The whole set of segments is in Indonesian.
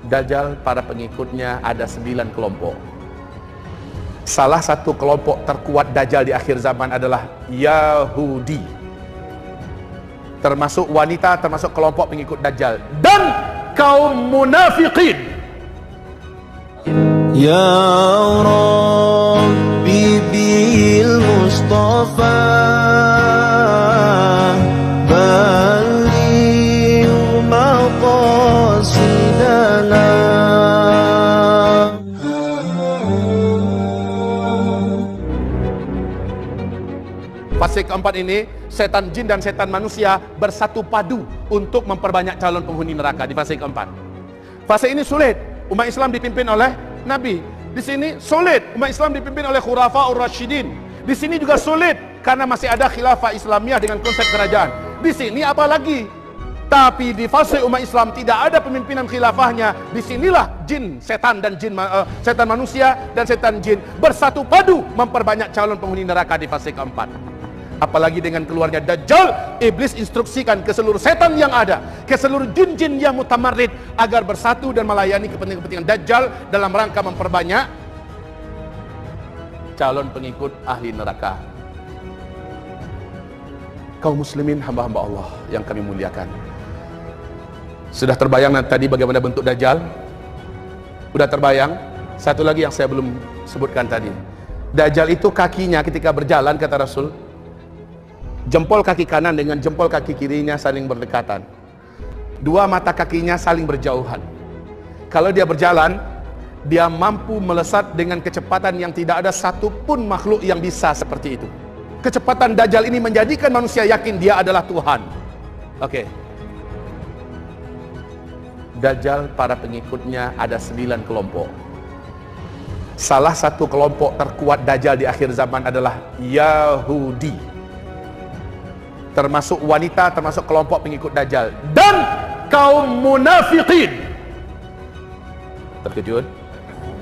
Dajjal, para pengikutnya ada 9 kelompok. Salah satu kelompok terkuat Dajjal di akhir zaman adalah Yahudi, termasuk wanita, termasuk kelompok pengikut Dajjal, dan kaum munafikin. Ya Rabbi bil Mustafa balligh maqasidana. Fase keempat ini, setan jin dan setan manusia bersatu padu untuk memperbanyak calon penghuni neraka di fase keempat. Fase ini sulit, umat Islam dipimpin oleh Nabi. Di sini sulit, umat Islam dipimpin oleh Khulafaur Rasyidin. Di sini juga sulit karena masih ada khilafah Islamiyah dengan konsep kerajaan. Di sini apalagi. Tapi di fase umat Islam tidak ada pemimpinan khilafahnya. Disinilah jin, setan dan jin, setan manusia dan setan jin bersatu padu memperbanyak calon penghuni neraka di fase keempat. Apalagi dengan keluarnya Dajjal, iblis instruksikan ke seluruh setan yang ada, ke seluruh jin-jin yang mutamarrid agar bersatu dan melayani kepentingan Dajjal dalam rangka memperbanyak calon pengikut ahli neraka. Kaum muslimin, hamba-hamba Allah yang kami muliakan, sudah terbayang tadi bagaimana bentuk Dajjal? Sudah terbayang? Satu lagi yang saya belum sebutkan tadi. Dajjal itu kakinya ketika berjalan, kata Rasul, jempol kaki kanan dengan jempol kaki kirinya saling berdekatan. Dua mata kakinya saling berjauhan. Kalau dia berjalan, dia mampu melesat dengan kecepatan yang tidak ada satupun makhluk yang bisa seperti itu. Kecepatan Dajjal ini menjadikan manusia yakin dia adalah Tuhan. Oke. Dajjal, para pengikutnya ada 9 kelompok. Salah satu kelompok terkuat Dajjal di akhir zaman adalah Yahudi, termasuk wanita, termasuk kelompok pengikut Dajjal, dan kaum munafikin. Terkejut?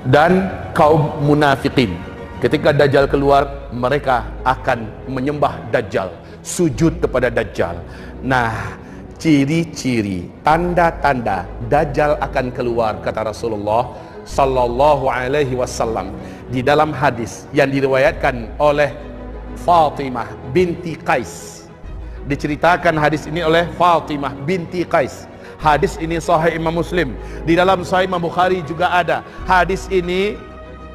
Dan kaum munafikin. Ketika Dajjal keluar, mereka akan menyembah Dajjal, sujud kepada Dajjal. Nah, ciri-ciri, tanda-tanda Dajjal akan keluar, kata Rasulullah sallallahu alaihi wasallam di dalam hadis yang diriwayatkan oleh Fatimah binti Qais. Diceritakan hadis ini oleh Fatimah binti Qais. Hadis ini sahih Imam Muslim. Di dalam sahih Imam Bukhari juga ada. Hadis ini,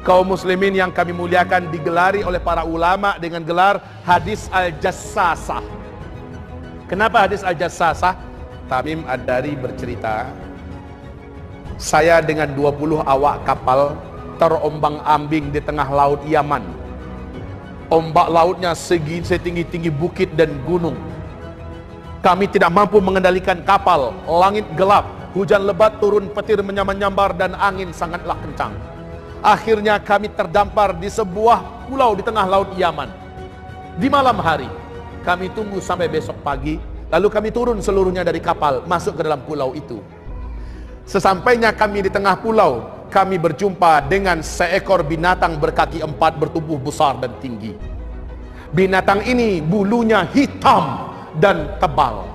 kaum muslimin yang kami muliakan, digelari oleh para ulama dengan gelar hadis Al-Jassasah. Kenapa hadis Al-Jassasah? Tamim Ad-Dari bercerita, saya dengan 20 awak kapal terombang-ambing di tengah laut Yaman. Ombak lautnya setinggi-tinggi bukit dan gunung. Kami tidak mampu mengendalikan kapal, langit gelap, hujan lebat turun, petir menyambar dan angin sangatlah kencang. Akhirnya kami terdampar di sebuah pulau di tengah laut Yaman. Di malam hari, kami tunggu sampai besok pagi, lalu kami turun seluruhnya dari kapal, masuk ke dalam pulau itu. Sesampainya kami di tengah pulau, kami berjumpa dengan seekor binatang berkaki 4 bertubuh besar dan tinggi. Binatang ini bulunya hitam dan tebal.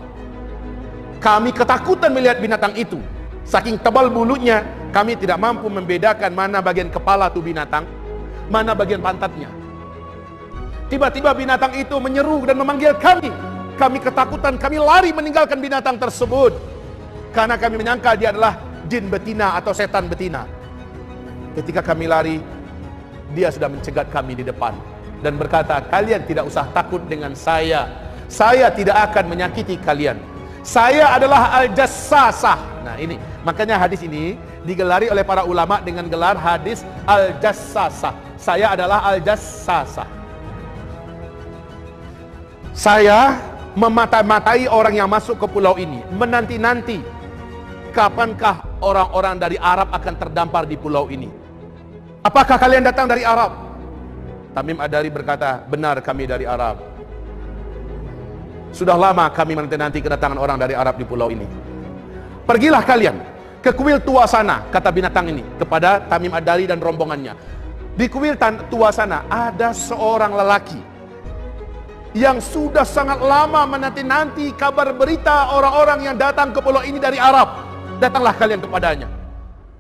Kami ketakutan melihat binatang itu. Saking tebal bulunya, kami tidak mampu membedakan mana bagian kepala tu binatang, mana bagian pantatnya. Tiba-tiba binatang itu menyeru dan memanggil kami. Kami ketakutan, kami lari meninggalkan binatang tersebut, karena kami menyangka dia adalah jin betina atau setan betina. Ketika kami lari, dia sudah mencegat kami di depan dan berkata, kalian tidak usah takut dengan saya tidak akan menyakiti kalian. Saya adalah Al-Jassasah. Nah ini, makanya hadis ini digelari oleh para ulama dengan gelar hadis Al-Jassasah. Saya adalah Al-Jassasah. Saya memata-matai orang yang masuk ke pulau ini, menanti-nanti kapankah orang-orang dari Arab akan terdampar di pulau ini. Apakah kalian datang dari Arab? Tamim Ad-Dari berkata, benar, kami dari Arab. Sudah lama kami menanti-nanti kedatangan orang dari Arab di pulau ini. Pergilah kalian ke kuil tua sana, kata binatang ini kepada Tamim Ad-Dari dan rombongannya. Di kuil tua sana ada seorang lelaki yang sudah sangat lama menanti-nanti kabar berita orang-orang yang datang ke pulau ini dari Arab. Datanglah kalian kepadanya.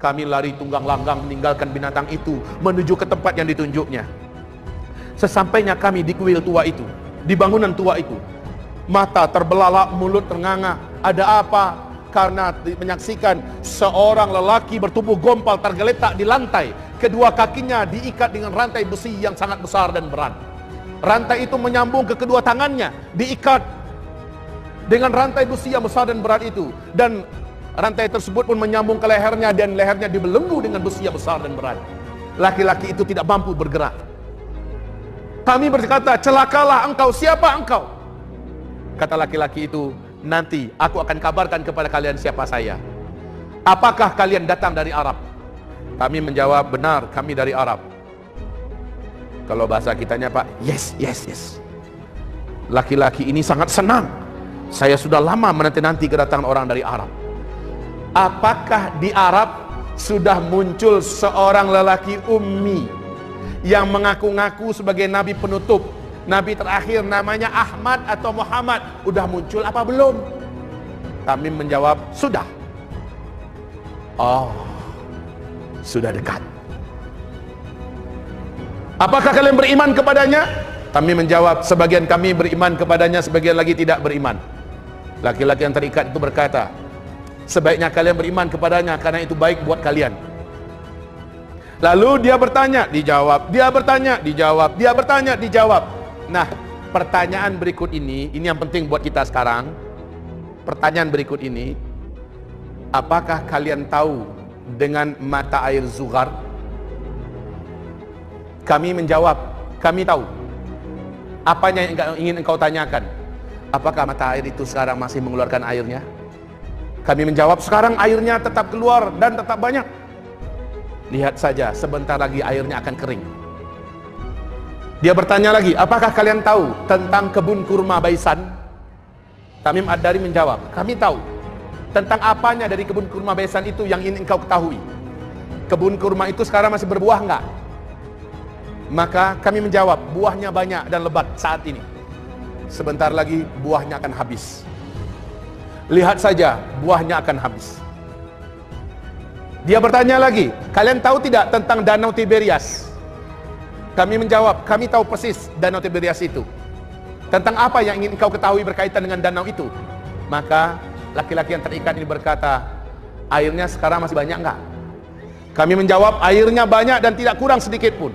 Kami lari tunggang langgang meninggalkan binatang itu menuju ke tempat yang ditunjuknya. Sesampainya kami di kuil tua itu, di bangunan tua itu, mata terbelalak, mulut ternganga. Ada apa? Karena menyaksikan seorang lelaki bertubuh gompal tergeletak di lantai. Kedua kakinya diikat dengan rantai besi yang sangat besar dan berat. Rantai itu menyambung ke kedua tangannya, diikat dengan rantai besi yang besar dan berat itu. Dan rantai tersebut pun menyambung ke lehernya, dan lehernya dibelenggu dengan besi yang besar dan berat. Laki-laki itu tidak mampu bergerak. Kami berkata, celakalah engkau, siapa engkau? Kata laki-laki itu, nanti aku akan kabarkan kepada kalian siapa saya. Apakah kalian datang dari Arab? Kami menjawab, benar, kami dari Arab. Kalau bahasa kitanya, Pak, yes. Laki-laki ini sangat senang. Saya sudah lama menanti-nanti kedatangan orang dari Arab. Apakah di Arab sudah muncul seorang lelaki ummi yang mengaku-ngaku sebagai nabi penutup, nabi terakhir, namanya Ahmad atau Muhammad? Udah muncul apa belum? Kami menjawab, sudah. Oh, sudah dekat. Apakah kalian beriman kepadanya? Kami menjawab, sebagian kami beriman kepadanya, sebagian lagi tidak beriman. Laki-laki yang terikat itu berkata, sebaiknya kalian beriman kepadanya karena itu baik buat kalian. Lalu dia bertanya, dijawab. Dia bertanya, dijawab. Dia bertanya, dijawab. Nah, pertanyaan berikut ini yang penting buat kita sekarang. Pertanyaan berikut ini, apakah kalian tahu dengan mata air Zughar? Kami menjawab, kami tahu. Apanya yang ingin engkau tanyakan? Apakah mata air itu sekarang masih mengeluarkan airnya? Kami menjawab, sekarang airnya tetap keluar dan tetap banyak. Lihat saja, sebentar lagi airnya akan kering. Dia bertanya lagi, apakah kalian tahu tentang kebun kurma Baisan? Tamim Ad-Dari menjawab, kami tahu. Tentang apanya dari kebun kurma Baisan itu yang ingin engkau ketahui? Kebun kurma itu sekarang masih berbuah enggak? Maka kami menjawab, buahnya banyak dan lebat saat ini. Sebentar lagi buahnya akan habis. Lihat saja, buahnya akan habis. Dia bertanya lagi, kalian tahu tidak tentang Danau Tiberias? Kami menjawab, kami tahu persis Danau Tiberias itu. Tentang apa yang ingin engkau ketahui berkaitan dengan danau itu? Maka laki-laki yang terikat ini berkata, airnya sekarang masih banyak enggak? Kami menjawab, airnya banyak dan tidak kurang sedikit pun.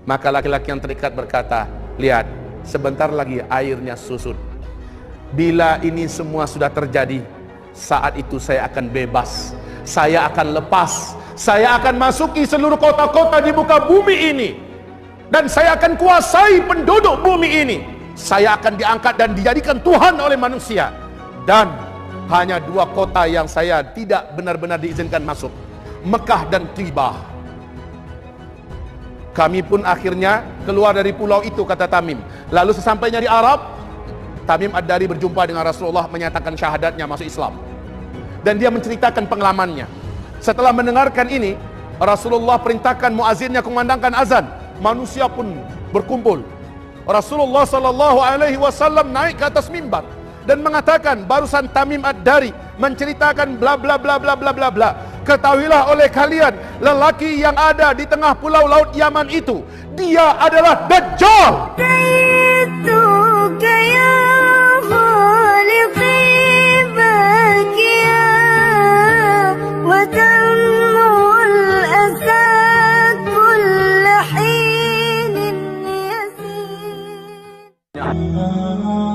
Maka laki-laki yang terikat berkata, lihat, sebentar lagi airnya susut. Bila ini semua sudah terjadi, saat itu saya akan bebas, saya akan lepas, saya akan masuki seluruh kota-kota di muka bumi ini, dan saya akan kuasai penduduk bumi ini. Saya akan diangkat dan dijadikan Tuhan oleh manusia. Dan hanya dua kota yang saya tidak benar-benar diizinkan masuk, Mekah dan Tibah. Kami pun akhirnya keluar dari pulau itu, kata Tamim. Lalu sesampainya di Arab, Tamim Ad-Dari berjumpa dengan Rasulullah, menyatakan syahadatnya, masuk Islam. Dan dia menceritakan pengalamannya. Setelah mendengarkan ini, Rasulullah perintahkan muazzinnya kumandangkan azan. Manusia pun berkumpul. Rasulullah SAW naik ke atas mimbar dan mengatakan, barusan Tamim Ad-Dari menceritakan bla bla bla bla bla bla bla. Ketahuilah oleh kalian, lelaki yang ada di tengah pulau laut Yaman itu, dia adalah Dajjal. Allah